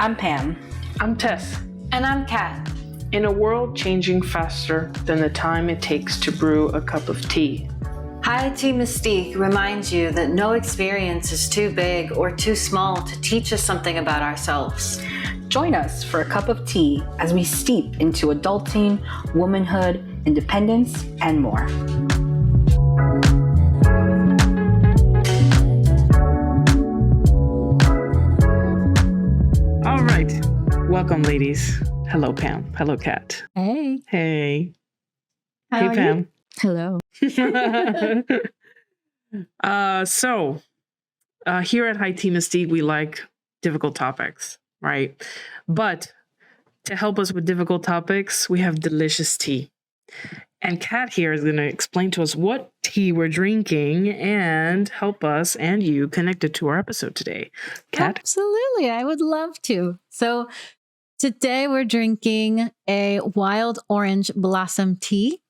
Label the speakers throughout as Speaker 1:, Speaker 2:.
Speaker 1: I'm Pam.
Speaker 2: I'm Tess.
Speaker 3: And I'm Kat.
Speaker 2: In a world changing faster than the time it takes to brew a cup of tea,
Speaker 3: Hi, Tea Mystique reminds you that no experience is too big or too small to teach us something about ourselves.
Speaker 1: Join us for a cup of tea as we steep into adulting, womanhood, independence, and more.
Speaker 2: all right. Welcome, ladies. Hello, Pam. Hello, Kat.
Speaker 4: Hey.
Speaker 2: Hey.
Speaker 4: How
Speaker 2: Hey,
Speaker 4: are
Speaker 2: Pam.
Speaker 4: you? Hello.
Speaker 2: Here at Tea Mystique, we like difficult topics, right? But to help us with difficult topics, we have delicious tea. And Kat here is going to explain to us what tea we're drinking and help us and you connect it to our episode today. Kat?
Speaker 4: Absolutely. I would love to. So today we're drinking a wild orange blossom tea.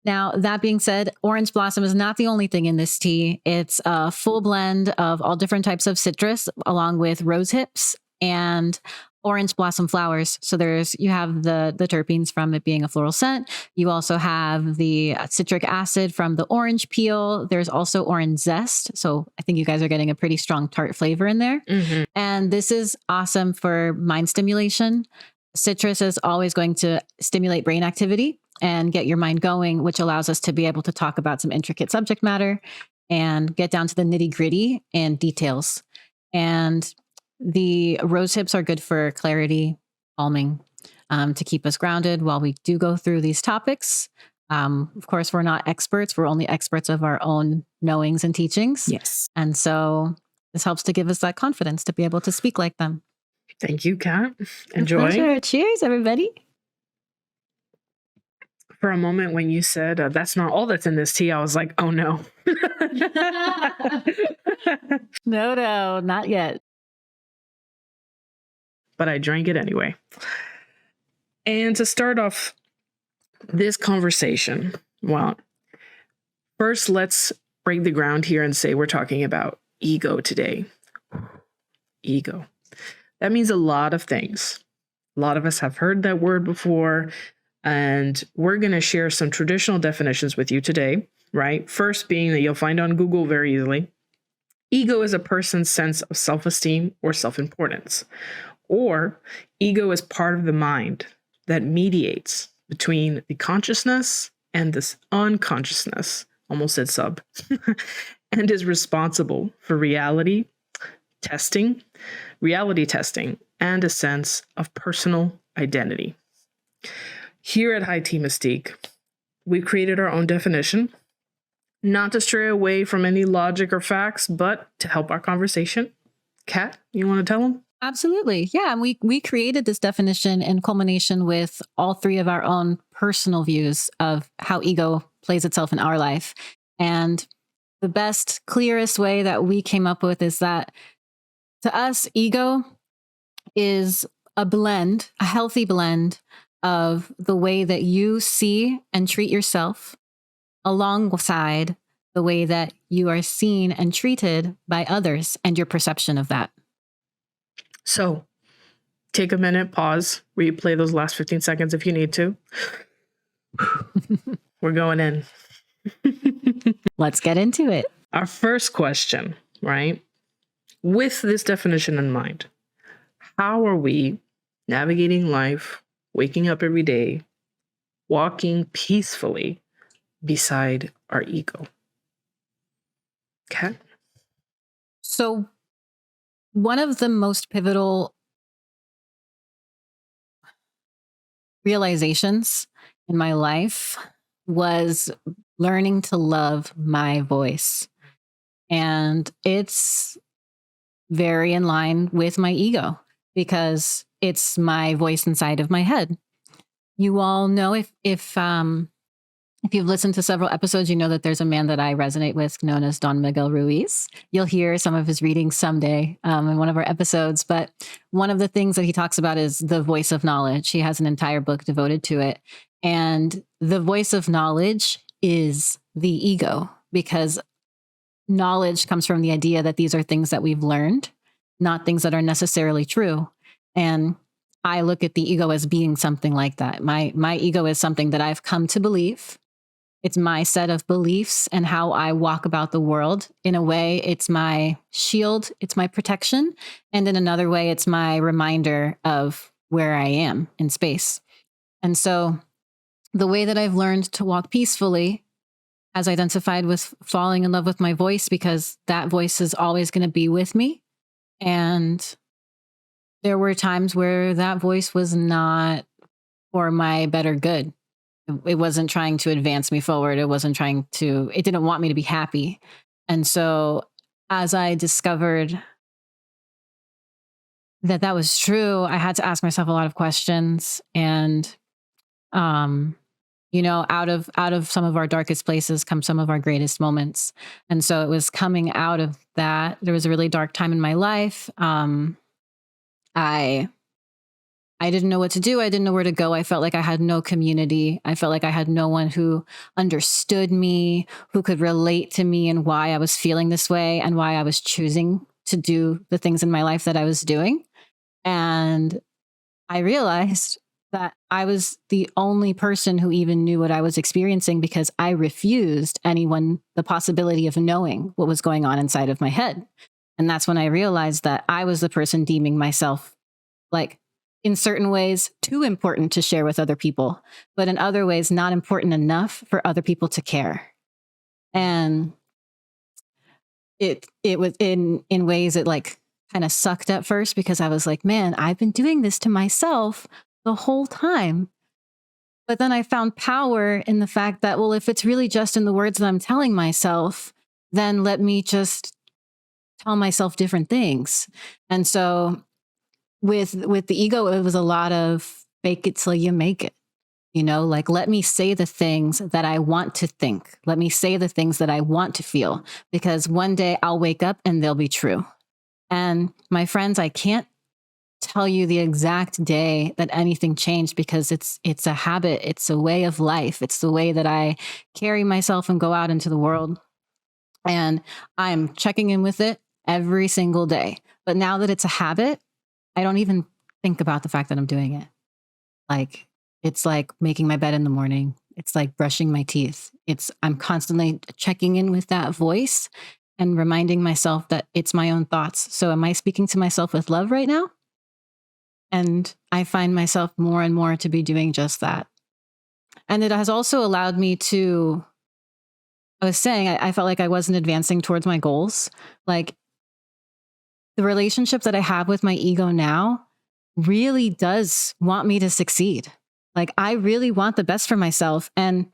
Speaker 4: Now, that being said, orange blossom is not the only thing in this tea. It's a full blend of all different types of citrus, along with rose hips and orange blossom flowers. So you have the terpenes from it being a floral scent. You also have the citric acid from the orange peel. There's also orange zest. So I think you guys are getting a pretty strong tart flavor in there.
Speaker 2: Mm-hmm.
Speaker 4: And this is awesome for mind stimulation. Citrus is always going to stimulate brain activity and get your mind going, which allows us to be able to talk about some intricate subject matter and get down to the nitty gritty and details. And the rose hips are good for clarity, calming, to keep us grounded while we do go through these topics. Of course, we're not experts. We're only experts of our own knowings and teachings.
Speaker 2: Yes.
Speaker 4: And so this helps to give us that confidence to be able to speak like them.
Speaker 2: Thank you, Kat.
Speaker 4: My
Speaker 2: Enjoy.
Speaker 4: pleasure. Cheers, everybody.
Speaker 2: For a moment when you said, that's not all that's in this tea, I was like, oh no.
Speaker 4: No, not yet.
Speaker 2: But I drank it anyway. And to start off this conversation, well, first let's break the ground here and say we're talking about ego today. Ego. That means a lot of things. A lot of us have heard that word before, and we're going to share some traditional definitions with you today, right? First being that you'll find on Google very easily. Ego is a person's sense of self-esteem or self-importance. Or ego is part of the mind that mediates between the consciousness and this unconsciousness, almost said sub, and is responsible for reality testing, and a sense of personal identity. Here at Tea Mystique, we've created our own definition, not to stray away from any logic or facts, but to help our conversation. Kat, you want to tell them?
Speaker 4: Absolutely. Yeah. And we created this definition in culmination with all three of our own personal views of how ego plays itself in our life. And the best, clearest way that we came up with is that to us, ego is a blend, a healthy blend of the way that you see and treat yourself alongside the way that you are seen and treated by others and your perception of that.
Speaker 2: So take a minute, pause, replay those last 15 seconds if you need to. We're going in.
Speaker 4: Let's get into it.
Speaker 2: Our first question, right? With this definition in mind, how are we navigating life, waking up every day, walking peacefully beside our ego? Kat?
Speaker 4: So one of the most pivotal realizations in my life was learning to love my voice. And it's very in line with my ego because it's my voice inside of my head. You all know if you've listened to several episodes, you know that there's a man that I resonate with known as Don Miguel Ruiz. You'll hear some of his readings someday in one of our episodes. But one of the things that he talks about is the voice of knowledge. He has an entire book devoted to it. And the voice of knowledge is the ego, because knowledge comes from the idea that these are things that we've learned, not things that are necessarily true. And I look at the ego as being something like that. My ego is something that I've come to believe. It's my set of beliefs and how I walk about the world. In a way, it's my shield, it's my protection. And in another way, it's my reminder of where I am in space. And so the way that I've learned to walk peacefully has identified with falling in love with my voice, because that voice is always going to be with me. And there were times where that voice was not for my better good. It wasn't trying to advance me forward. It didn't want me to be happy. And so as I discovered that that was true, I had to ask myself a lot of questions. And, out of some of our darkest places come some of our greatest moments. And so it was coming out of that. There was a really dark time in my life. I didn't know what to do. I didn't know where to go. I felt like I had no community. I felt like I had no one who understood me, who could relate to me and why I was feeling this way and why I was choosing to do the things in my life that I was doing. And I realized that I was the only person who even knew what I was experiencing, because I refused anyone the possibility of knowing what was going on inside of my head. And that's when I realized that I was the person deeming myself, like, in certain ways, too important to share with other people, but in other ways, not important enough for other people to care. And it was in ways it like kind of sucked at first, because I was like, man, I've been doing this to myself the whole time. But then I found power in the fact that, well, if it's really just in the words that I'm telling myself, then let me just tell myself different things. And so with the ego, it was a lot of fake it till you make it. Like, let me say the things that I want to think. Let me say the things that I want to feel, because one day I'll wake up and they'll be true. And my friends, I can't tell you the exact day that anything changed, because it's a habit. It's a way of life. It's the way that I carry myself and go out into the world. And I'm checking in with it every single day. But now that it's a habit, I don't even think about the fact that I'm doing it. Like, it's like making my bed in the morning. It's like brushing my teeth. I'm constantly checking in with that voice and reminding myself that it's my own thoughts. So am I speaking to myself with love right now? And I find myself more and more to be doing just that. And it has also allowed me to, I was saying, I felt like I wasn't advancing towards my goals. Like, the relationship that I have with my ego now really does want me to succeed. Like, I really want the best for myself. And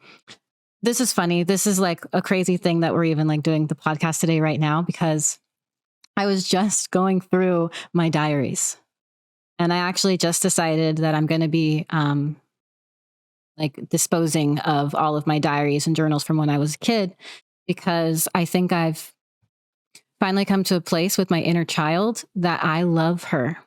Speaker 4: this is funny. This is like a crazy thing that we're even like doing the podcast today right now, because I was just going through my diaries, and I actually just decided that I'm going to be like disposing of all of my diaries and journals from when I was a kid, because I think I've finally come to a place with my inner child that I love her.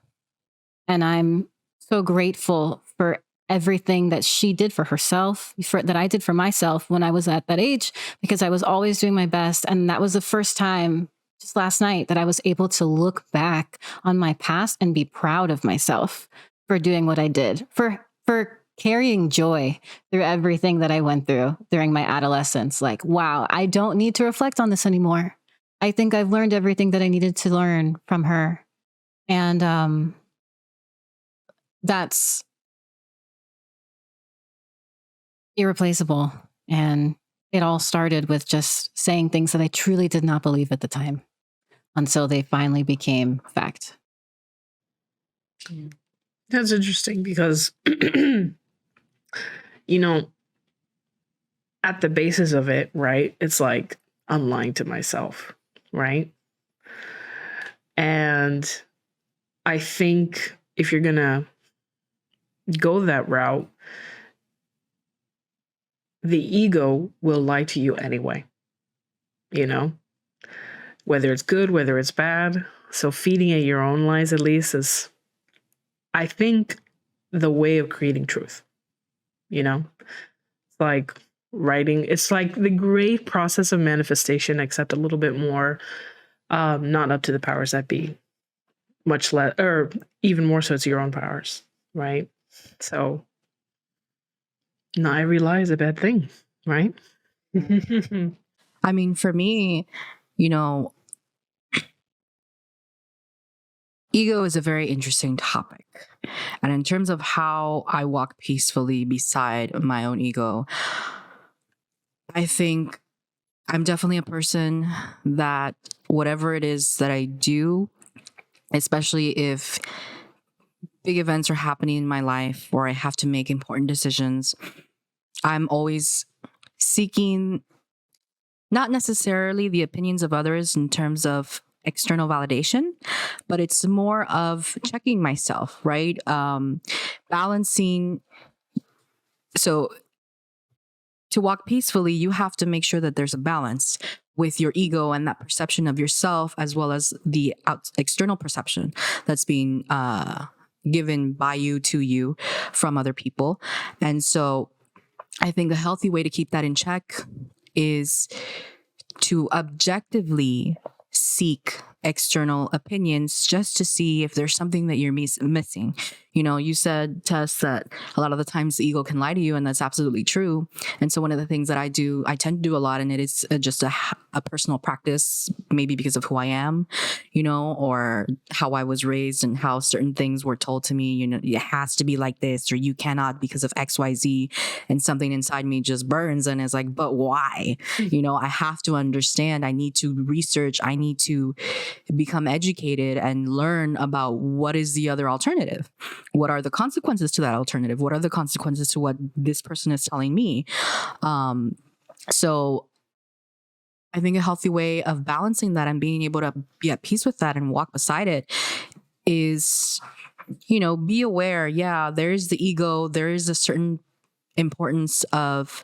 Speaker 4: And I'm so grateful for everything that she did for herself, that I did for myself when I was at that age, because I was always doing my best. And that was the first time, just last night, that I was able to look back on my past and be proud of myself for doing what I did, for carrying joy through everything that I went through during my adolescence. Like, wow, I don't need to reflect on this anymore. I think I've learned everything that I needed to learn from her. And that's irreplaceable. And it all started with just saying things that I truly did not believe at the time, until they finally became fact.
Speaker 2: That's interesting, because, at the basis of it, right, it's like I'm lying to myself, right? And I think if you're going to go that route, the ego will lie to you anyway, whether it's good, whether it's bad. So feeding it your own lies, at least, is, I think, the way of creating truth. It's like writing. It's like the great process of manifestation, except a little bit more not up to the powers that be. much less, or even more so, to your own powers, right? So not every lie is a bad thing, right?
Speaker 5: I mean, for me, you know, ego is a very interesting topic. And in terms of how I walk peacefully beside my own ego, I think I'm definitely a person that whatever it is that I do, especially if big events are happening in my life or I have to make important decisions, I'm always seeking not necessarily the opinions of others in terms of external validation, but it's more of checking myself, right? Balancing. So to walk peacefully, you have to make sure that there's a balance with your ego and that perception of yourself, as well as the external perception that's being given by you to you from other people. And so I think a healthy way to keep that in check is to objectively seek external opinions just to see if there's something that you're missing. You know, you said, Tess, that a lot of the times the ego can lie to you, and that's absolutely true. And so one of the things that I tend to do a lot, and it is just a personal practice, maybe because of who I am, you know, or how I was raised and how certain things were told to me, you know, it has to be like this, or you cannot because of XYZ. And something inside me just burns and is like, but why? You know, I have to understand, I need to research, I need to become educated and learn about what is the other alternative. What are the consequences to that alternative? What are the consequences to what this person is telling me? So I think a healthy way of balancing that and being able to be at peace with that and walk beside it is, you know, be aware. Yeah, there is the ego. There is a certain importance of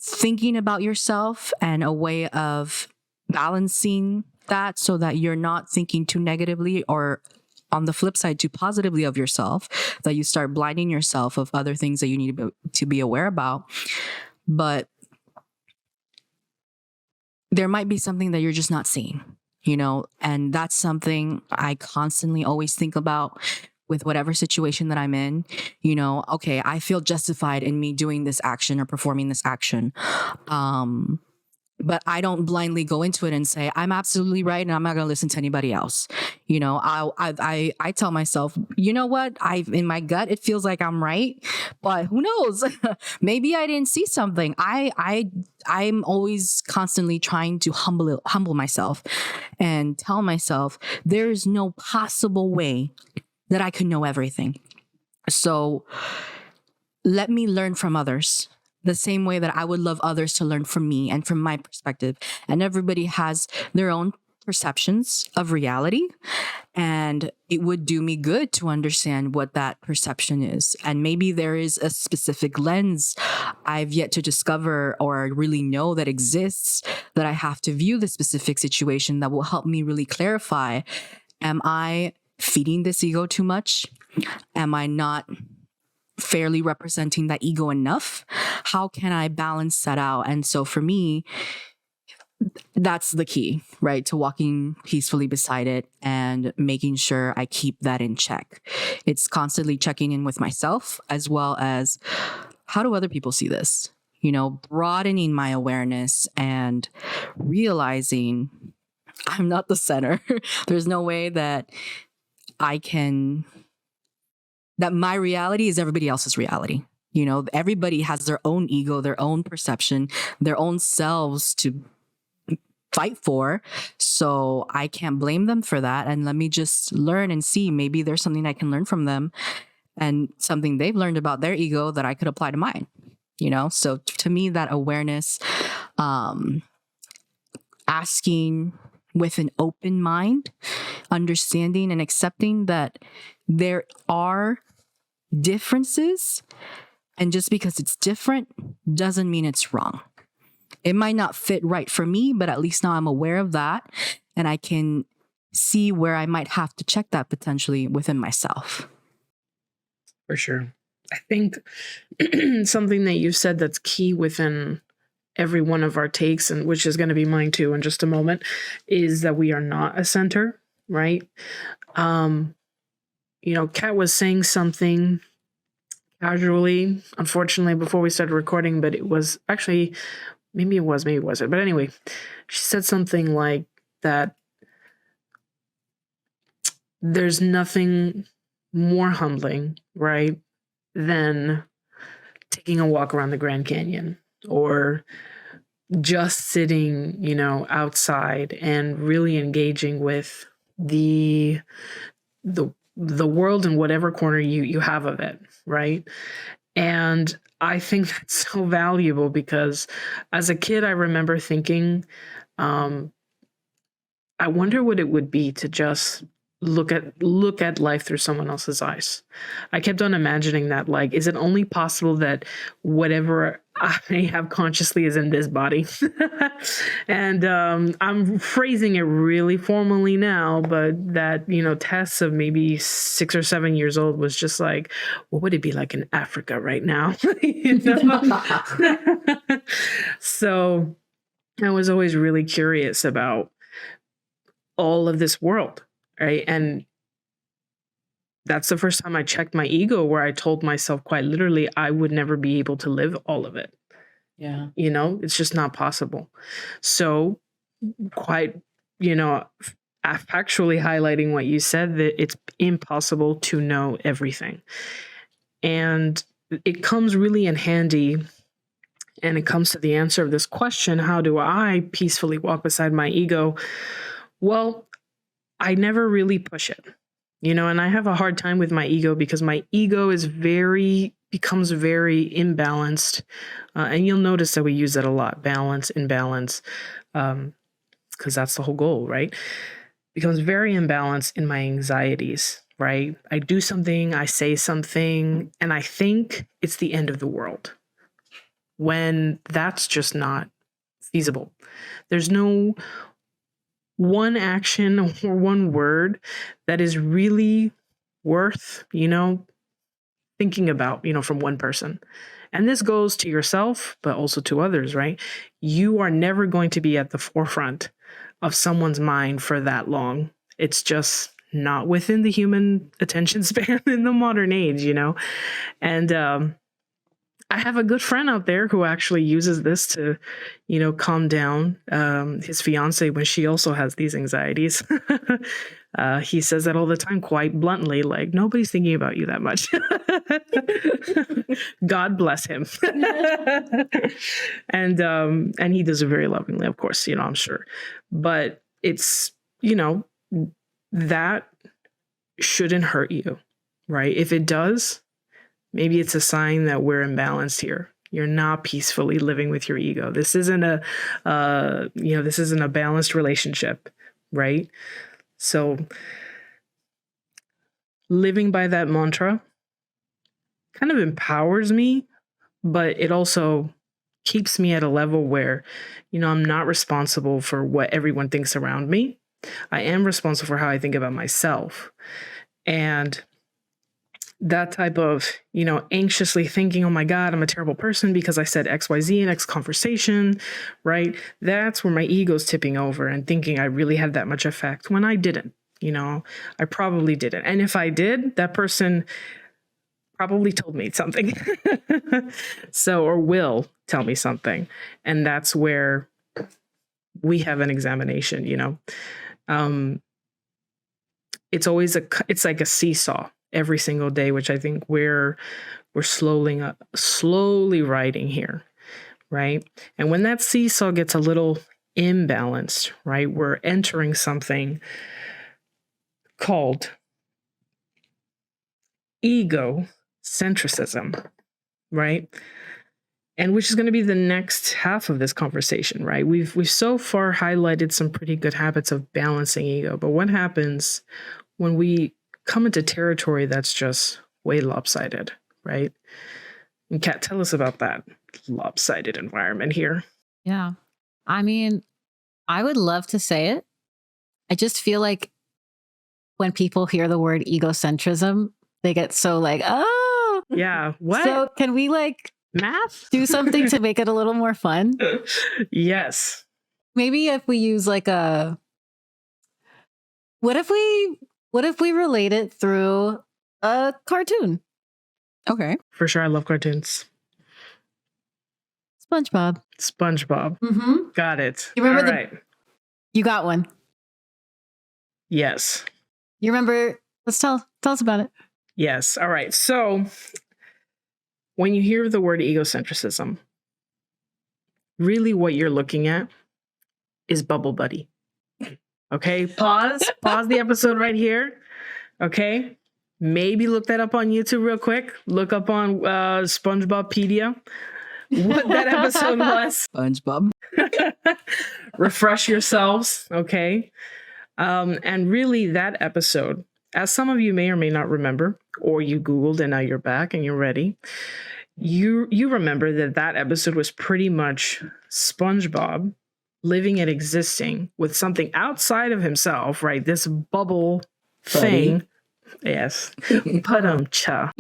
Speaker 5: thinking about yourself and a way of balancing that so that you're not thinking too negatively, or on the flip side, too positively of yourself, that you start blinding yourself of other things that you need to be aware about. But there might be something that you're just not seeing, you know, and that's something I constantly always think about with whatever situation that I'm in. You know, okay, I feel justified in me doing this action or performing this action. But I don't blindly go into it and say, I'm absolutely right and I'm not going to listen to anybody else. You know, I tell myself, you know what? In my gut, it feels like I'm right, but who knows? Maybe I didn't see something. I'm always constantly trying to humble myself and tell myself there's no possible way that I could know everything. So let me learn from others the same way that I would love others to learn from me and from my perspective. And everybody has their own perceptions of reality. And it would do me good to understand what that perception is. And maybe there is a specific lens I've yet to discover or really know that exists, that I have to view the specific situation that will help me really clarify. Am I feeding this ego too much? Am I not fairly representing that ego enough? How can I balance that out? And so for me, that's the key, right? To walking peacefully beside it and making sure I keep that in check. It's constantly checking in with myself, as well as how do other people see this? You know, broadening my awareness and realizing I'm not the center. There's no way that that my reality is everybody else's reality. You know, everybody has their own ego, their own perception, their own selves to fight for. So I can't blame them for that. And let me just learn and see, maybe there's something I can learn from them and something they've learned about their ego that I could apply to mine. You know, so to me, that awareness, asking with an open mind, understanding and accepting that there are differences, and just because it's different doesn't mean it's wrong. It might not fit right for me, but at least now I'm aware of that and I can see where I might have to check that potentially within myself.
Speaker 2: For sure. I think something that you said that's key within every one of our takes, and which is going to be mine too in just a moment, is that we are not a center. right? Kat was saying something casually, unfortunately, before we started recording, but it was actually, maybe it wasn't. But anyway, she said something like that there's nothing more humbling, right, than taking a walk around the Grand Canyon or just sitting, outside and really engaging with the world in whatever corner you have of it, right? And I think that's so valuable because as a kid, I remember thinking, I wonder what it would be to just look at life through someone else's eyes. I kept on imagining that, like, is it only possible that whatever I have consciously is in this body? And I'm phrasing it really formally now, but that, Tess of maybe 6 or 7 years old was just like, what would it be like in Africa right now? So I was always really curious about all of this world, right? And that's the first time I checked my ego, where I told myself quite literally I would never be able to live all of it.
Speaker 1: Yeah.
Speaker 2: It's just not possible. So quite, factually highlighting what you said, that it's impossible to know everything. And it comes really in handy, and it comes to the answer of this question: how do I peacefully walk beside my ego? Well, I never really push it, and I have a hard time with my ego because my ego becomes very imbalanced. And you'll notice that we use that a lot: balance, imbalance, because that's the whole goal, right? Becomes very imbalanced in my anxieties, right? I do something, I say something, and I think it's the end of the world, when that's just not feasible. There's no one action or one word that is really worth, thinking about, from one person. And this goes to yourself, but also to others, right? You are never going to be at the forefront of someone's mind for that long. It's just not within the human attention span in the modern age, And I have a good friend out there who actually uses this to, calm down his fiance when she also has these anxieties. He says that all the time, quite bluntly, like, nobody's thinking about you that much. God bless him. And he does it very lovingly, of course, I'm sure. But it's, that shouldn't hurt you, right? If it does, maybe it's a sign that we're imbalanced here. You're not peacefully living with your ego. This isn't a balanced relationship, right? So living by that mantra kind of empowers me, but it also keeps me at a level where, I'm not responsible for what everyone thinks around me. I am responsible for how I think about myself. And that type of, anxiously thinking, oh my God, I'm a terrible person because I said XYZ in X conversation, right? That's where my ego's tipping over and thinking I really had that much effect when I didn't, I probably didn't. And if I did, that person probably told me something. Or will tell me something. And that's where we have an examination, it's always it's like a seesaw every single day, which I think we're slowly riding here, right? And when that seesaw gets a little imbalanced, right, we're entering something called egocentrism, right? And which is going to be the next half of this conversation, right? We've so far highlighted some pretty good habits of balancing ego, but what happens when we come into territory that's just way lopsided, right? And Kat, tell us about that lopsided environment here.
Speaker 4: Yeah. I mean, I would love to say it. I just feel like when people hear the word egocentrism, they get so like, oh.
Speaker 2: Yeah. What?
Speaker 4: So can we
Speaker 2: math?
Speaker 4: Do something to make it a little more fun?
Speaker 2: Yes.
Speaker 4: Maybe if we use like a What if we relate it through a cartoon?
Speaker 5: Okay.
Speaker 2: For sure, I love cartoons.
Speaker 4: SpongeBob.
Speaker 2: SpongeBob.
Speaker 4: Mm-hmm.
Speaker 2: Got it.
Speaker 4: You remember
Speaker 2: All right.
Speaker 4: You got one.
Speaker 2: Yes.
Speaker 4: You remember? Let's tell us about it.
Speaker 2: Yes. All right. So when you hear the word egocentrism, really what you're looking at is Bubble Buddy. Okay. Pause the episode right here. Okay. Maybe look that up on YouTube real quick. Look up on SpongeBobpedia what that episode was.
Speaker 5: SpongeBob.
Speaker 2: Refresh yourselves. Okay. And really that episode, as some of you may or may not remember, or you Googled and now you're back and you're ready. You remember that episode was pretty much SpongeBob living and existing with something outside of himself, right? This bubble thing. Yes. Cha.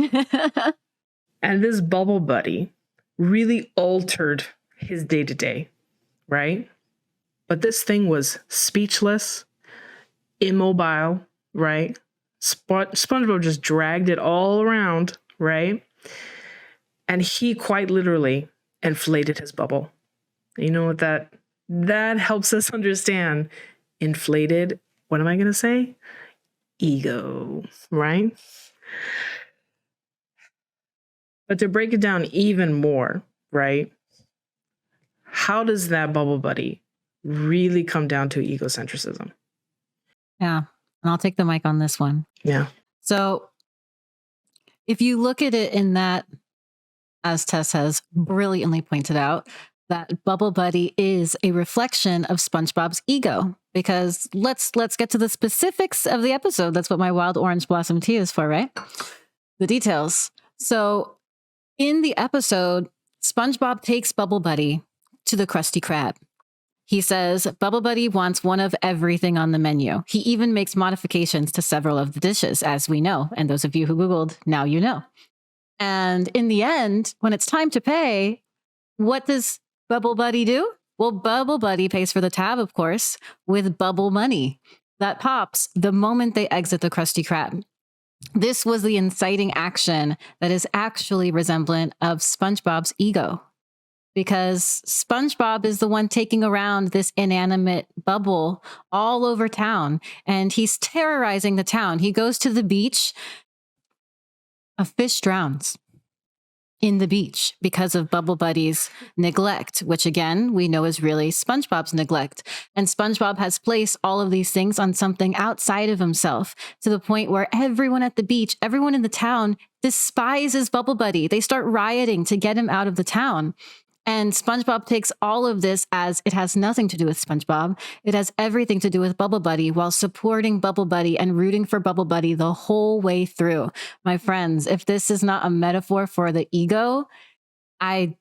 Speaker 2: And this bubble buddy really altered his day-to-day, right? But this thing was speechless, immobile, right? SpongeBob just dragged it all around, right? And he quite literally inflated his bubble. You know what that helps us understand? Inflated, what am I going to say? Ego, right? But to break it down even more, right? How does that bubble buddy really come down to egocentrism?
Speaker 4: Yeah. And I'll take the mic on this one.
Speaker 2: Yeah.
Speaker 4: So if you look at it in that, as Tess has brilliantly pointed out, that Bubble Buddy is a reflection of SpongeBob's ego. Because let's get to the specifics of the episode. That's what my wild orange blossom tea is for, right? The details. So in the episode, SpongeBob takes Bubble Buddy to the Krusty Krab. He says Bubble Buddy wants one of everything on the menu. He even makes modifications to several of the dishes, as we know. And those of you who Googled, now you know. And in the end, when it's time to pay, what does Bubble Buddy do? Well, Bubble Buddy pays for the tab, of course, with bubble money that pops the moment they exit the Krusty Krab. This was the inciting action that is actually resemblant of SpongeBob's ego, because SpongeBob is the one taking around this inanimate bubble all over town, and he's terrorizing the town. He goes to the beach. A fish drowns in the beach because of Bubble Buddy's neglect, which again, we know is really SpongeBob's neglect. And SpongeBob has placed all of these things on something outside of himself, to the point where everyone at the beach, everyone in the town despises Bubble Buddy. They start rioting to get him out of the town. And SpongeBob takes all of this as it has nothing to do with SpongeBob. It has everything to do with Bubble Buddy, while supporting Bubble Buddy and rooting for Bubble Buddy the whole way through. My friends, if this is not a metaphor for the ego, I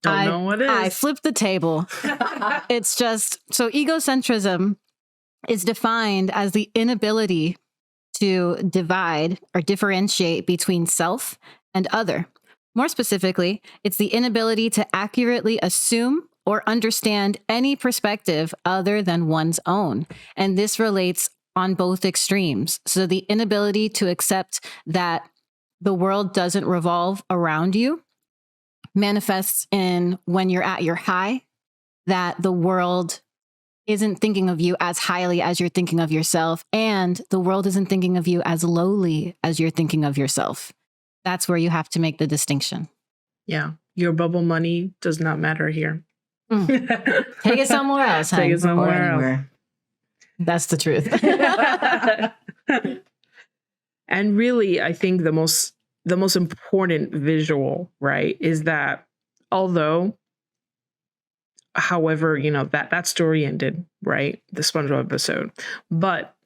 Speaker 2: Don't know what it is.
Speaker 4: I flip the table. It's just, so egocentrism is defined as the inability to divide or differentiate between self and other. More specifically, it's the inability to accurately assume or understand any perspective other than one's own. And this relates on both extremes. So the inability to accept that the world doesn't revolve around you manifests in when you're at your high, that the world isn't thinking of you as highly as you're thinking of yourself, and the world isn't thinking of you as lowly as you're thinking of yourself. That's where you have to make the distinction.
Speaker 2: Yeah. Your bubble money does not matter here.
Speaker 4: Take it somewhere else,
Speaker 2: Take it
Speaker 4: hun.
Speaker 2: somewhere else.
Speaker 4: That's the truth.
Speaker 2: And really, I think the most important visual, right, is that however, that story ended, right? The SpongeBob episode. But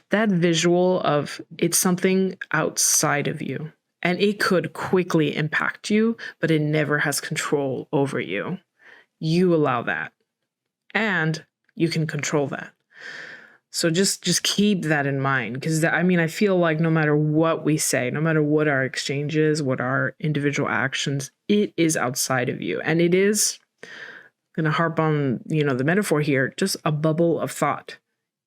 Speaker 2: that visual of it's something outside of you. And it could quickly impact you, but it never has control over you. You allow that. And you can control that. So just keep that in mind. Because I feel like no matter what we say, no matter what our exchange is, what our individual actions, it is outside of you. And it is, going to harp on, the metaphor here, just a bubble of thought.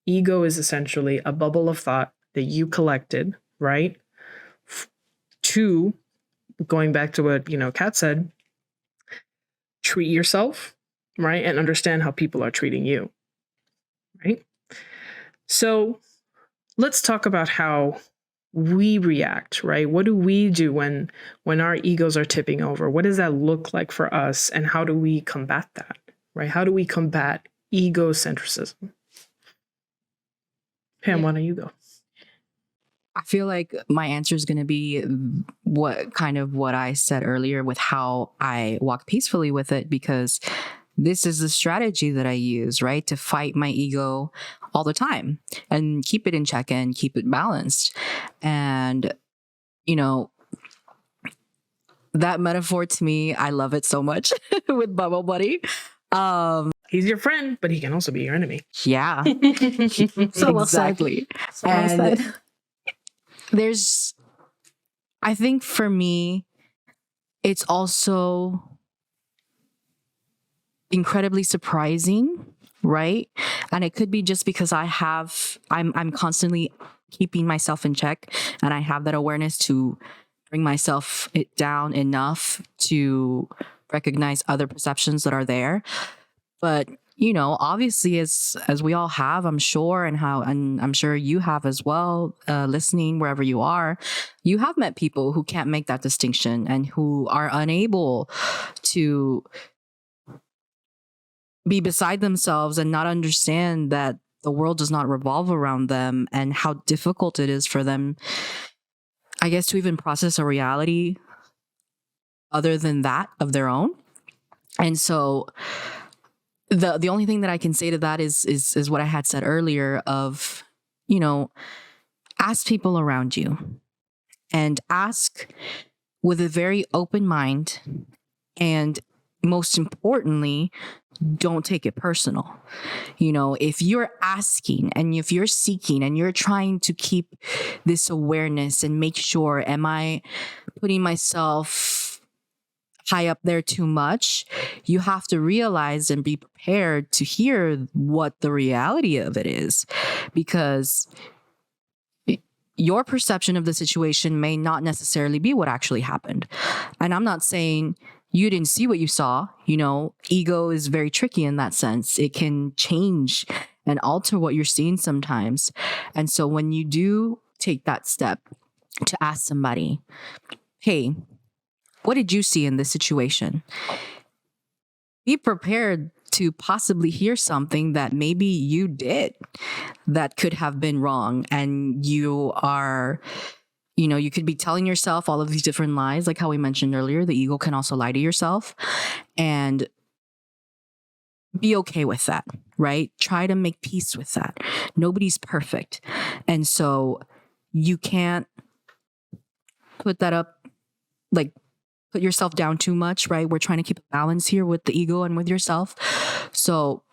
Speaker 2: ego is essentially a bubble of thought that you collected, right? To, going back to what, Kat said, treat yourself, right? And understand how people are treating you, right? So let's talk about how we react, right? What do we do when our egos are tipping over? What does that look like for us? And how do we combat that, right? How do we combat egocentrism? Pam, why don't you go?
Speaker 5: I feel like my answer is going to be what I said earlier with how I walk peacefully with it, because this is the strategy that I use, right? To fight my ego all the time and keep it in check and keep it balanced. And, that metaphor to me, I love it so much with Bubble Buddy.
Speaker 2: He's your friend, but he can also be your enemy.
Speaker 5: Yeah,
Speaker 4: So well said.
Speaker 5: exactly.
Speaker 4: So well
Speaker 5: And
Speaker 4: said.
Speaker 5: I think for me, it's also incredibly surprising, right? And it could be just because I'm constantly keeping myself in check, and I have that awareness to bring myself down enough to recognize other perceptions that are there. But obviously, as we all have, I'm sure, and I'm sure you have as well, listening wherever you are, you have met people who can't make that distinction and who are unable to be beside themselves and not understand that the world does not revolve around them, and how difficult it is for them, I guess, to even process a reality other than that of their own. And so the only thing that I can say to that is what I had said earlier of, ask people around you, and ask with a very open mind, and most importantly, don't take it personal. If you're asking and if you're seeking and you're trying to keep this awareness and make sure, am I putting myself high up there too much? You have to realize and be prepared to hear what the reality of it is, because your perception of the situation may not necessarily be what actually happened. And I'm not saying you didn't see what you saw. Ego is very tricky in that sense. It can change and alter what you're seeing sometimes. And so when you do take that step to ask somebody, hey, what did you see in this situation? Be prepared to possibly hear something that maybe you did that could have been wrong. And you are, you could be telling yourself all of these different lies, like how we mentioned earlier. The ego can also lie to yourself, and be okay with that, right? Try to make peace with that. Nobody's perfect. And so you can't put that up, like, put yourself down too much, right? We're trying to keep a balance here with the ego and with yourself. So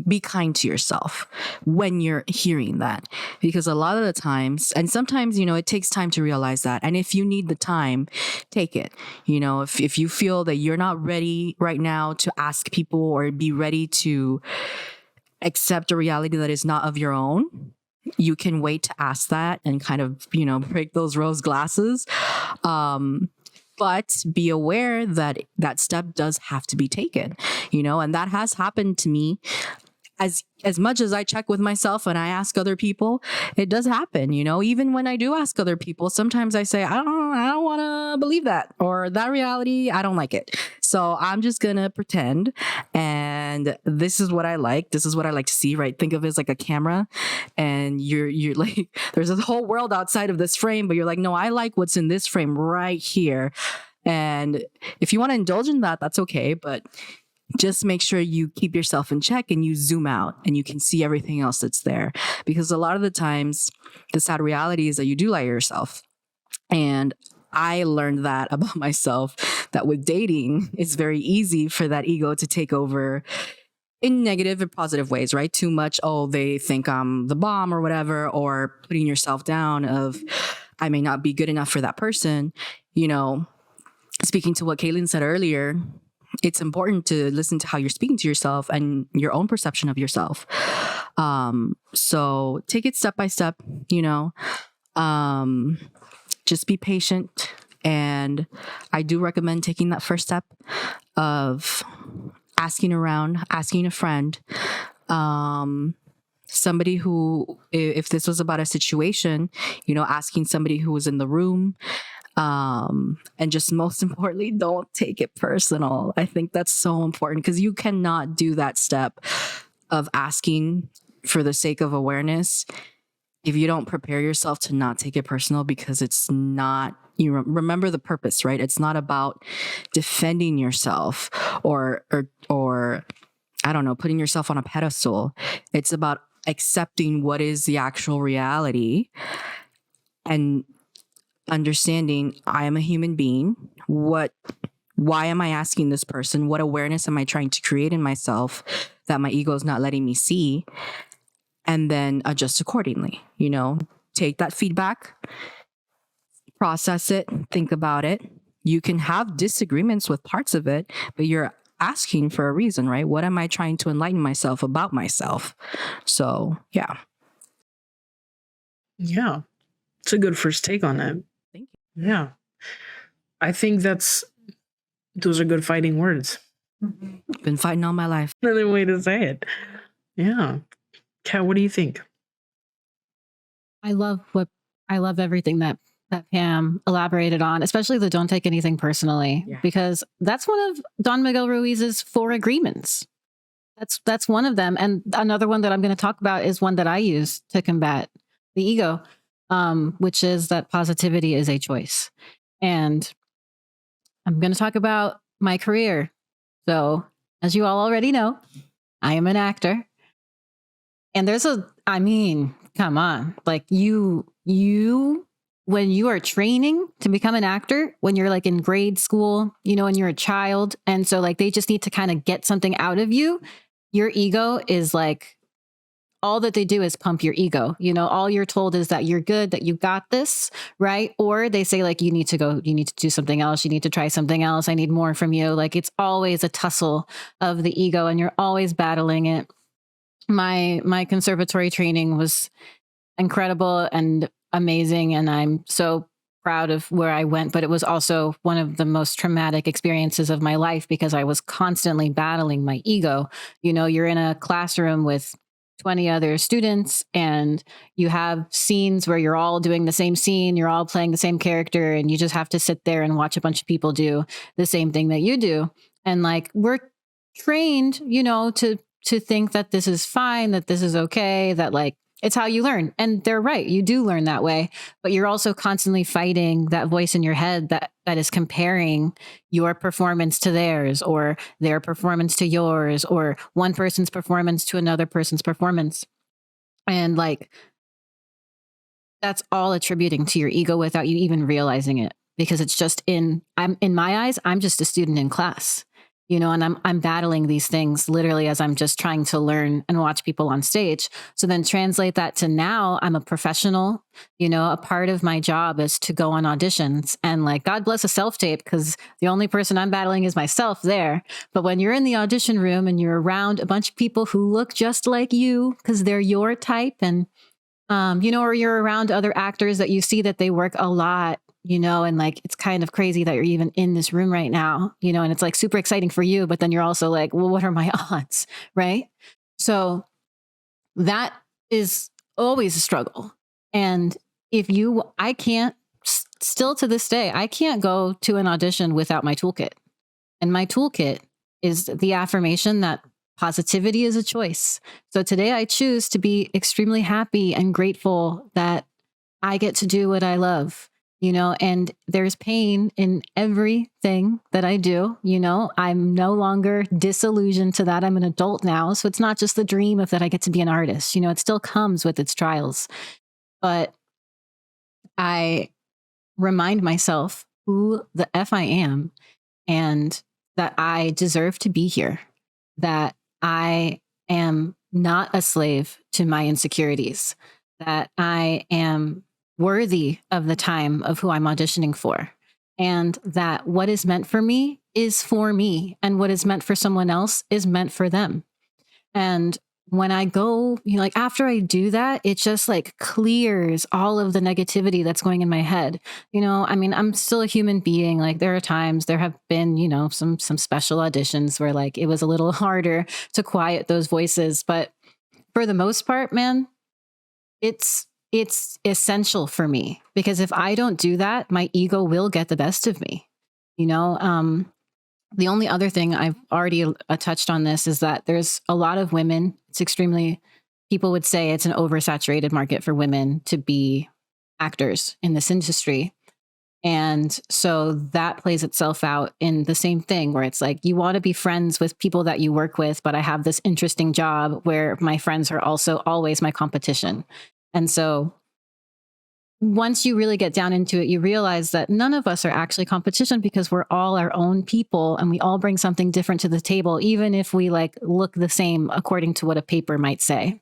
Speaker 5: be kind to yourself when you're hearing that, because a lot of the times, and sometimes, it takes time to realize that. And if you need the time, take it. If you feel that you're not ready right now to ask people or be ready to accept a reality that is not of your own, you can wait to ask that and kind of, break those rose glasses. But be aware that that step does have to be taken, and that has happened to me. As much as I check with myself and I ask other people, it does happen, even when I do ask other people, sometimes I say, I don't want to believe that, or that reality, I don't like it. So I'm just going to pretend. And this is what I like. This is what I like to see, right? Think of it as like a camera, and you're like, there's a whole world outside of this frame, but you're like, no, I like what's in this frame right here. And if you want to indulge in that, that's okay. But just make sure you keep yourself in check and you zoom out and you can see everything else that's there. Because a lot of the times, the sad reality is that you do lie to yourself. And I learned that about myself, that with dating, it's very easy for that ego to take over in negative and positive ways, right? Too much, they think I'm the bomb or whatever, or putting yourself down of, I may not be good enough for that person. Speaking to what Caitlin said earlier, it's important to listen to how you're speaking to yourself and your own perception of yourself. So take it step by step, just be patient. And I do recommend taking that first step of asking around, asking a friend, somebody who, if this was about a situation, asking somebody who was in the room. And just most importantly, don't take it personal. I think that's so important, because you cannot do that step of asking for the sake of awareness if you don't prepare yourself to not take it personal, because it's not, remember the purpose, right? It's not about defending yourself or I don't know, putting yourself on a pedestal. It's about accepting what is the actual reality and understanding I am a human being. Why am I asking this person? What awareness am I trying to create in myself that my ego is not letting me see? And then adjust accordingly. Take that feedback, process it, think about it. You can have disagreements with parts of it, but you're asking for a reason, right? What am I trying to enlighten myself about myself? So, yeah.
Speaker 2: Yeah. It's a good first take on that.
Speaker 5: Thank
Speaker 2: you. Yeah. I think those are good fighting words.
Speaker 5: Been fighting all my life.
Speaker 2: Another way to say it. Yeah. Kat, what do you think?
Speaker 4: I love everything that Pam elaborated on, especially the don't take anything personally, because that's one of Don Miguel Ruiz's 4 agreements. That's one of them. And another one that I'm going to talk about is one that I use to combat the ego, which is that positivity is a choice. And I'm going to talk about my career. So, as you all already know, I am an actor. And come on, like you, when you are training to become an actor, when you're like in grade school, and you're a child. And so like, they just need to kind of get something out of you. Your ego is like, all that they do is pump your ego. All you're told is that you're good, that you got this, right? Or they say like, you need to do something else. You need to try something else. I need more from you. Like, it's always a tussle of the ego and you're always battling it. My conservatory training was incredible and amazing, and I'm so proud of where I went, but it was also one of the most traumatic experiences of my life because I was constantly battling my ego. You're in a classroom with 20 other students and you have scenes where you're all doing the same scene, you're all playing the same character, and you just have to sit there and watch a bunch of people do the same thing that you do. And like, we're trained, to think that this is fine, that this is okay, that like, it's how you learn. And they're right. You do learn that way, but you're also constantly fighting that voice in your head that is comparing your performance to theirs, or their performance to yours, or one person's performance to another person's performance. And like, that's all attributing to your ego without you even realizing it, because it's just in my eyes, I'm just a student in class. And I'm battling these things literally as I'm just trying to learn and watch people on stage. So then translate that to now I'm a professional, a part of my job is to go on auditions, and like, God bless a self-tape, because the only person I'm battling is myself there. But when you're in the audition room and you're around a bunch of people who look just like you because they're your type, and, or you're around other actors that you see that they work a lot, and like, it's kind of crazy that you're even in this room right now, and it's like super exciting for you, but then you're also like, well, what are my odds? Right. So that is always a struggle. And I can't, still to this day, I can't go to an audition without my toolkit. And my toolkit is the affirmation that positivity is a choice. So today I choose to be extremely happy and grateful that I get to do what I love. And there's pain in everything that I do. I'm no longer disillusioned to that. I'm an adult now. So it's not just the dream of that I get to be an artist. It still comes with its trials. But I remind myself who the F I am, and that I deserve to be here, that I am not a slave to my insecurities, that I am worthy of the time of who I'm auditioning for, and that what is meant for me is for me, and what is meant for someone else is meant for them. And when I go, like after I do that, it just like clears all of the negativity that's going in my head. I mean, I'm still a human being. Like there have been, some special auditions where like it was a little harder to quiet those voices. But for the most part, man, it's essential for me, because if I don't do that, my ego will get the best of me. The only other thing I've already touched on this is that there's a lot of women. People would say it's an oversaturated market for women to be actors in this industry. And so that plays itself out in the same thing where it's like, you want to be friends with people that you work with, but I have this interesting job where my friends are also always my competition. And so once you really get down into it, you realize that none of us are actually competition, because we're all our own people and we all bring something different to the table, even if we like look the same according to what a paper might say.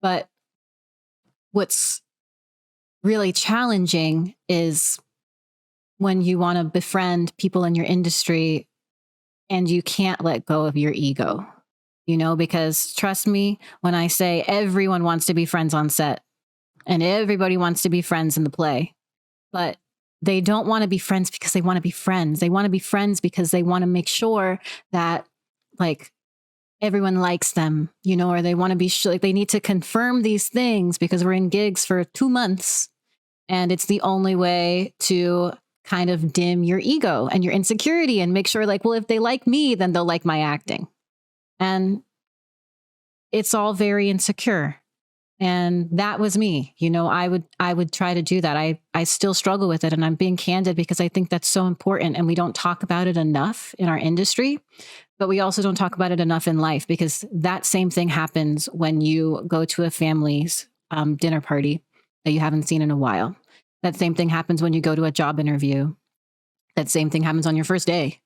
Speaker 4: But what's really challenging is when you want to befriend people in your industry and you can't let go of your ego, because trust me when I say everyone wants to be friends on set. And everybody wants to be friends in the play, but they don't want to be friends because they want to be friends. They want to be friends because they want to make sure that like everyone likes them, or they want to be like they need to confirm these things because we're in gigs for 2 months, and it's the only way to kind of dim your ego and your insecurity and make sure like, well, if they like me, then they'll like my acting. And it's all very insecure. And that was me. I would try to do that. I still struggle with it. And I'm being candid because I think that's so important. And we don't talk about it enough in our industry, but we also don't talk about it enough in life, because that same thing happens when you go to a family's dinner party that you haven't seen in a while. That same thing happens when you go to a job interview. That same thing happens on your first day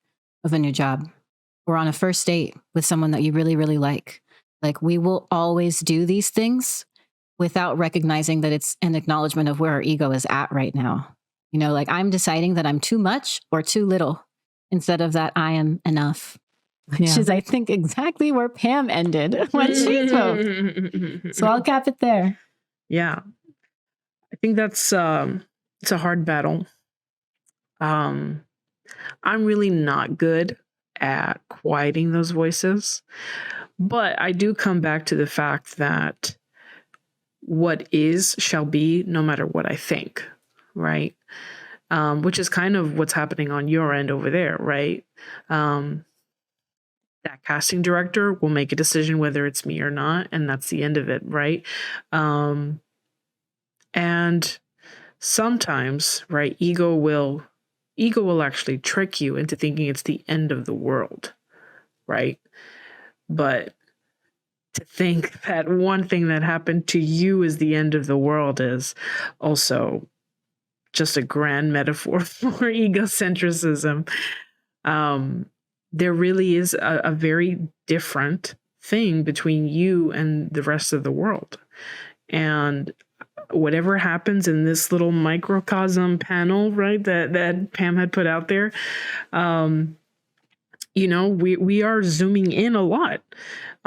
Speaker 4: of a new job, or on a first date with someone that you really, really like. Like we will always do these things without recognizing that it's an acknowledgement of where our ego is at right now. Like I'm deciding that I'm too much or too little instead of that I am enough, which is, I think, exactly where Pam ended when she spoke. So I'll cap it there.
Speaker 2: Yeah. I think that's, it's a hard battle. I'm really not good at quieting those voices, but I do come back to the fact that what is shall be, no matter what I think, right? Which is kind of what's happening on your end over there, right? That casting director will make a decision whether it's me or not, and that's the end of it, right? And sometimes, right, ego will actually trick you into thinking it's the end of the world, right? But to think that one thing that happened to you is the end of the world is also just a grand metaphor for egocentrism. There really is a very different thing between you and the rest of the world. And whatever happens in this little microcosm panel, right, that Pam had put out there, we are zooming in a lot.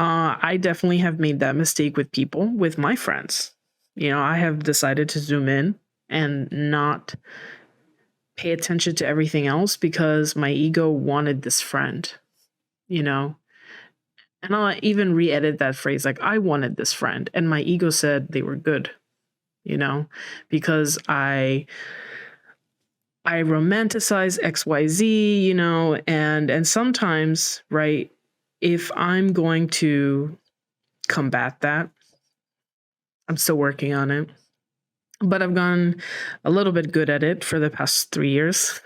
Speaker 2: I definitely have made that mistake with my friends. I have decided to zoom in and not pay attention to everything else because my ego wanted this friend, and I'll even re-edit that phrase, like I wanted this friend and my ego said they were good, because I romanticize XYZ, and sometimes, right, if I'm going to combat that, I'm still working on it, but I've gotten a little bit good at it for the past 3 years.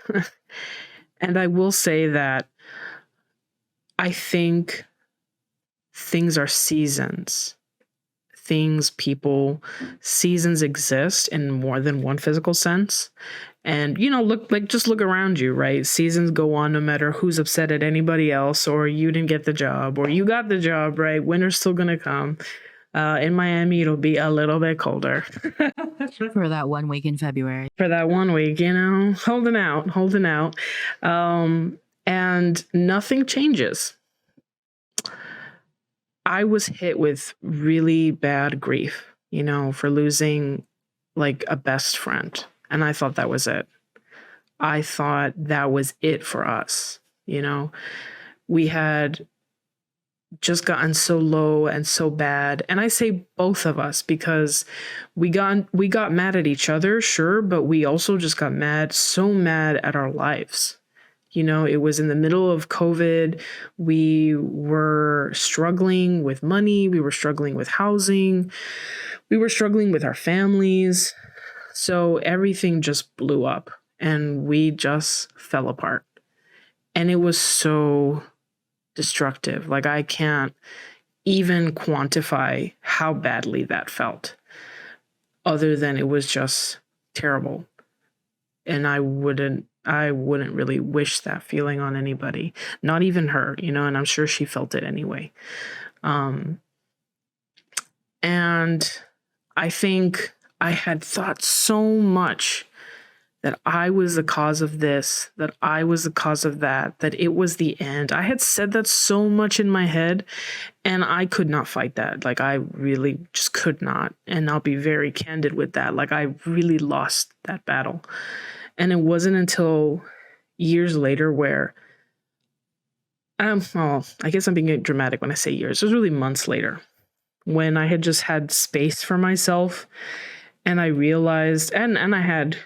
Speaker 2: And I will say that I think things are seasons. Seasons exist in more than one physical sense. And, just look around you, right? Seasons go on no matter who's upset at anybody else, or you didn't get the job, or you got the job, right? Winter's still going to come. In Miami, it'll be a little bit colder.
Speaker 5: For that 1 week in February.
Speaker 2: For that 1 week, holding out. And nothing changes. I was hit with really bad grief, for losing like a best friend. And I thought that was it. I thought that was it for us. We had just gotten so low and so bad. And I say both of us because we got mad at each other, sure, but we also just got so mad at our lives. It was in the middle of COVID. We were struggling with money. We were struggling with housing. We were struggling with our families. So everything just blew up and we just fell apart. And it was so destructive. Like, I can't even quantify how badly that felt, other than it was just terrible. And I wouldn't really wish that feeling on anybody, not even her, and I'm sure she felt it anyway. And I think I had thought so much that I was the cause of this, that I was the cause of that it was the end. I had said that so much in my head, and I could not fight that. Like, I really just could not. And I'll be very candid with that. Like, I really lost that battle. And it wasn't until years later where, well, I guess I'm being dramatic when I say years. It was really months later when I had just had space for myself, and I realized, and I had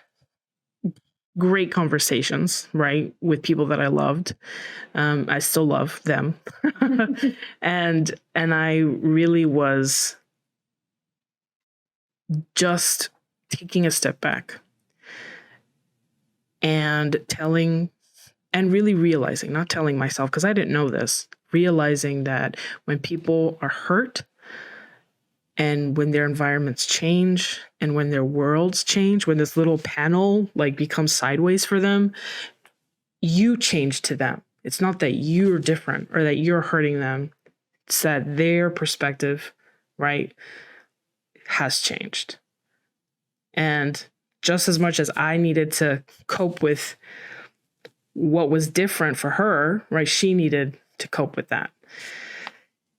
Speaker 2: great conversations, right, with people that I loved. I still love them. and I really was just taking a step back and really realizing, not telling myself, because I didn't know this, realizing that when people are hurt and when their environments change and when their worlds change, when this little panel like becomes sideways for them, you change to them. It's not that you're different or that you're hurting them. It's that their perspective, right, has changed. And just as much as I needed to cope with what was different for her, right, she needed to cope with that.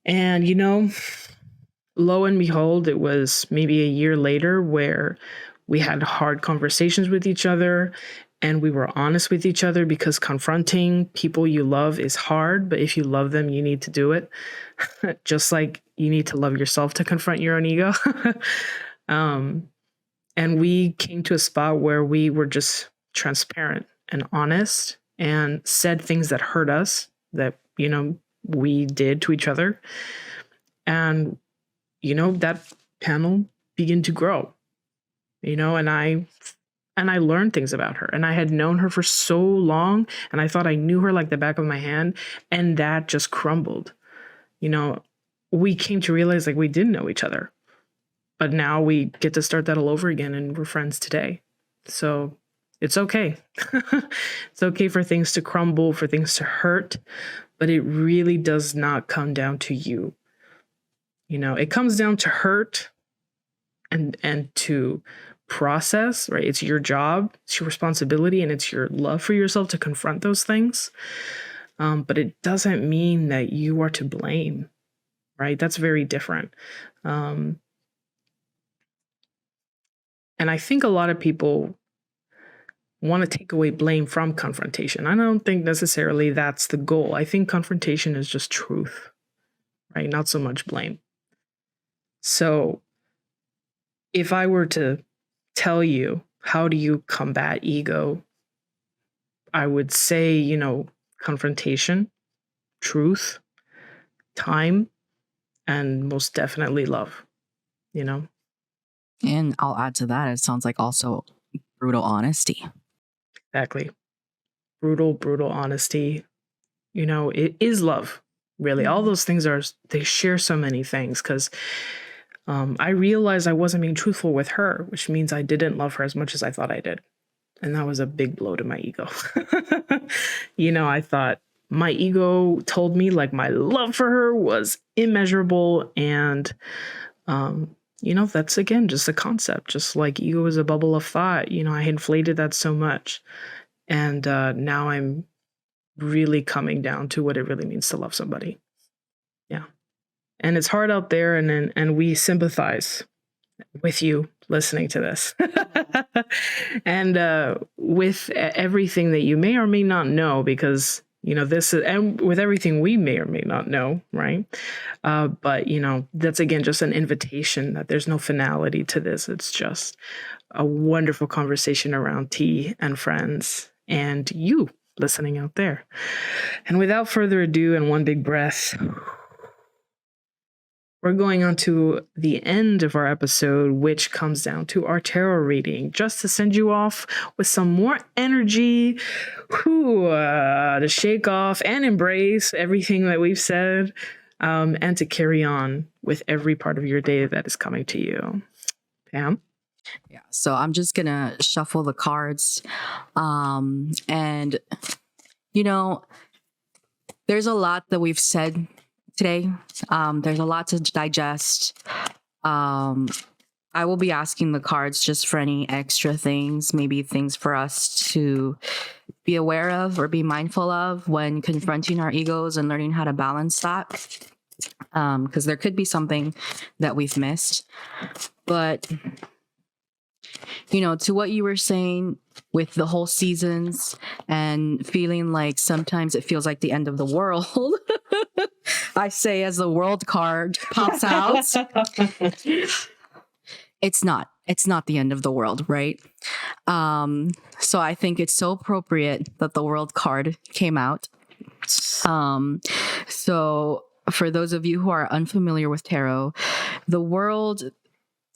Speaker 2: And, lo and behold, it was maybe a year later where we had hard conversations with each other and we were honest with each other, because confronting people you love is hard, but if you love them, you need to do it. Just like you need to love yourself to confront your own ego. And we came to a spot where we were just transparent and honest and said things that hurt us, that, we did to each other. And that panel began to grow, and I learned things about her, and I had known her for so long, and I thought I knew her like the back of my hand, and that just crumbled. We came to realize like we didn't know each other, but now we get to start that all over again, and we're friends today. So it's okay. It's okay for things to crumble, for things to hurt, but it really does not come down to you. It comes down to hurt and to process, right? It's your job, it's your responsibility, and it's your love for yourself to confront those things. But it doesn't mean that you are to blame, right? That's very different. And I think a lot of people want to take away blame from confrontation. I don't think necessarily that's the goal. I think confrontation is just truth, right? Not so much blame. So if I were to tell you, how do you combat ego? I would say, confrontation, truth, time, and most definitely love,
Speaker 5: And I'll add to that, it sounds like also brutal honesty.
Speaker 2: Exactly. Brutal honesty. It is love, really. All those things they share so many things, because I realized I wasn't being truthful with her, which means I didn't love her as much as I thought I did. And that was a big blow to my ego. I thought my ego told me like my love for her was immeasurable, and That's again just a concept, just like ego is a bubble of thought. I inflated that so much. And now I'm really coming down to what it really means to love somebody. Yeah. And it's hard out there, and we sympathize with you listening to this. And with everything that you may or may not know, because this is, and with everything we may or may not know, right? But that's again just an invitation that there's no finality to this. It's just a wonderful conversation around tea and friends and you listening out there. And without further ado, and one big breath, we're going on to the end of our episode, which comes down to our tarot reading, just to send you off with some more energy, to shake off and embrace everything that we've said, and to carry on with every part of your day that is coming to you. Pam?
Speaker 5: Yeah, so I'm just going to shuffle the cards. And, there's a lot that we've said today. There's a lot to digest. I will be asking the cards just for any extra things, maybe things for us to be aware of or be mindful of when confronting our egos and learning how to balance that. Because there could be something that we've missed. But, to what you were saying with the whole seasons and feeling like sometimes it feels like the end of the world. I say as the world card pops out, it's not the end of the world, right? So I think it's so appropriate that the world card came out. So for those of you who are unfamiliar with tarot, the world.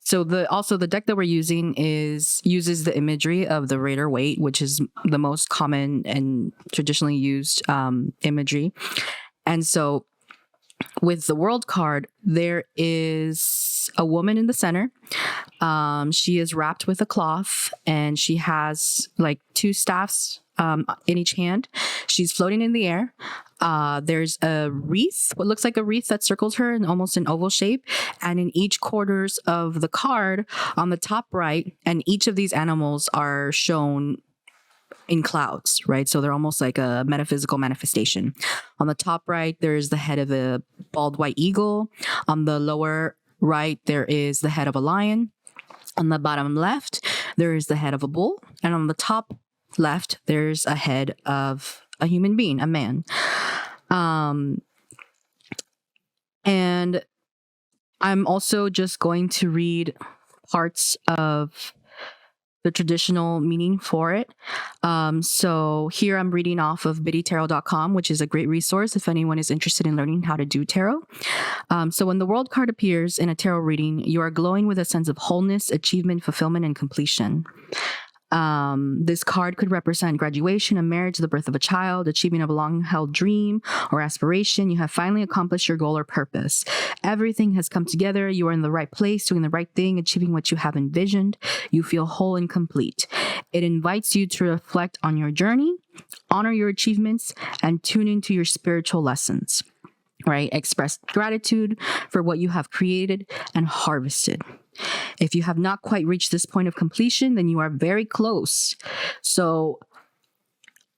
Speaker 5: So the deck that we're using uses the imagery of the Rider-Waite, which is the most common and traditionally used imagery. And so with the world card, there is a woman in the center. She is wrapped with a cloth, and she has like two staffs in each hand. She's floating in the air. There's a wreath, what looks like a wreath that circles her in almost an oval shape. And in each quarters of the card on the top right, and each of these animals are shown in clouds, right? So they're almost like a metaphysical manifestation. On the top right, there's the head of a bald white eagle. On the lower right, there is the head of a lion. On the bottom left, there is the head of a bull. And on the top left, there's a head of a human being, a man. And I'm also just going to read parts of the traditional meaning for it. So here I'm reading off of biddytarot.com, which is a great resource if anyone is interested in learning how to do tarot. So when the world card appears in a tarot reading, you are glowing with a sense of wholeness, achievement, fulfillment, and completion. This card could represent graduation, a marriage, the birth of a child, achieving of a long-held dream or aspiration. You have finally accomplished your goal or purpose. Everything has come together. You are in the right place, doing the right thing, achieving what you have envisioned. You feel whole and complete. It invites you to reflect on your journey, honor your achievements, and tune into your spiritual lessons. Right? Express gratitude for what you have created and harvested. If you have not quite reached this point of completion, then you are very close. So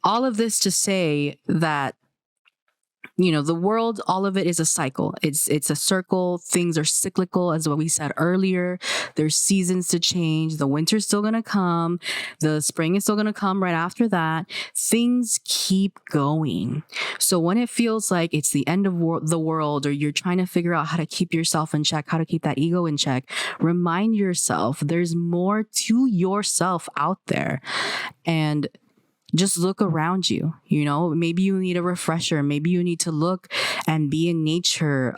Speaker 5: all of this to say that, the world, all of it is a cycle. It's a circle. Things are cyclical, as what we said earlier. There's seasons to change. The winter's still going to come. The spring is still going to come right after that. Things keep going. So when it feels like it's the end of the world, or you're trying to figure out how to keep yourself in check, how to keep that ego in check, remind yourself there's more to yourself out there. And just look around you, maybe you need a refresher. Maybe you need to look and be in nature.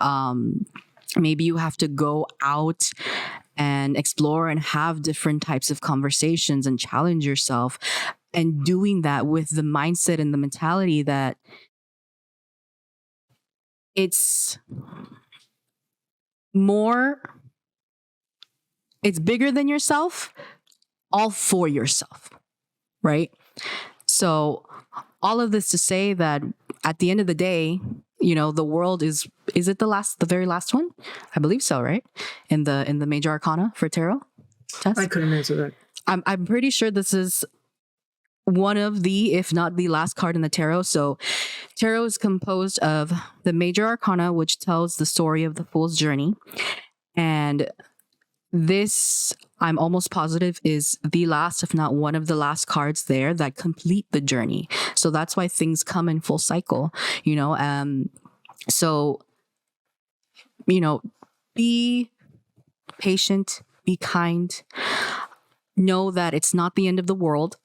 Speaker 5: Maybe you have to go out and explore and have different types of conversations and challenge yourself. And doing that with the mindset and the mentality that it's bigger than yourself, all for yourself, right? So all of this to say that at the end of the day, the world is is it the very last one? I believe so, right? In the major arcana for tarot test.
Speaker 2: I couldn't answer that.
Speaker 5: I'm pretty sure this is one of the, if not the last card in the tarot. So tarot is composed of the major arcana, which tells the story of the fool's journey. And this, I'm almost positive, is the last, if not one of the last cards there that complete the journey. So that's why things come in full cycle, you know. So, you know, be patient, be kind, know that it's not the end of the world.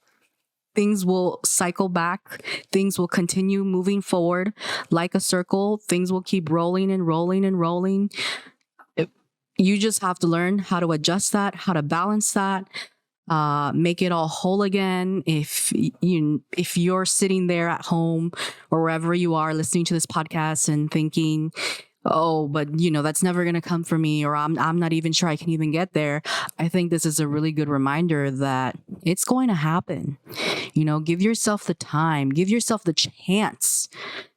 Speaker 5: Things will cycle back. Things will continue moving forward like a circle. Things will keep rolling and rolling and rolling. You just have to learn how to adjust that, how to balance that, make it all whole again. If you're sitting there at home or wherever you are listening to this podcast and thinking, oh, but you know, that's never going to come for me, or I'm not even sure I can even get there. I think this is a really good reminder that it's going to happen. You know, give yourself the time, give yourself the chance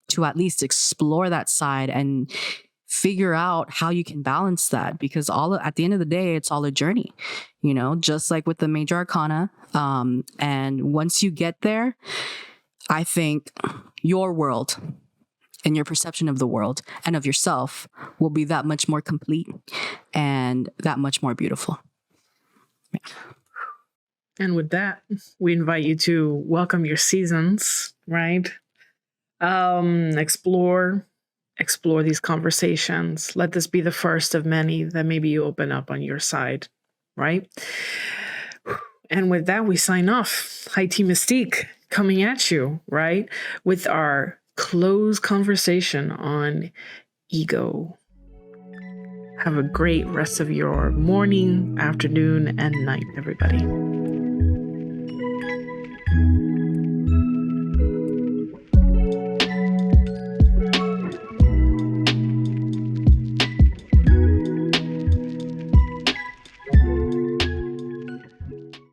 Speaker 5: to at least explore that side and figure out how you can balance that, because at the end of the day, it's all a journey, you know, just like with the major arcana. And once you get there, I think your world and your perception of the world and of yourself will be that much more complete and that much more beautiful. Yeah.
Speaker 2: And with that, we invite you to welcome your seasons, right? Explore these conversations. Let this be the first of many that maybe you open up on your side, right? And with that, we sign off. Hi, Tea Mystique, coming at you, right? With our close conversation on ego. Have a great rest of your morning, afternoon, and night, everybody.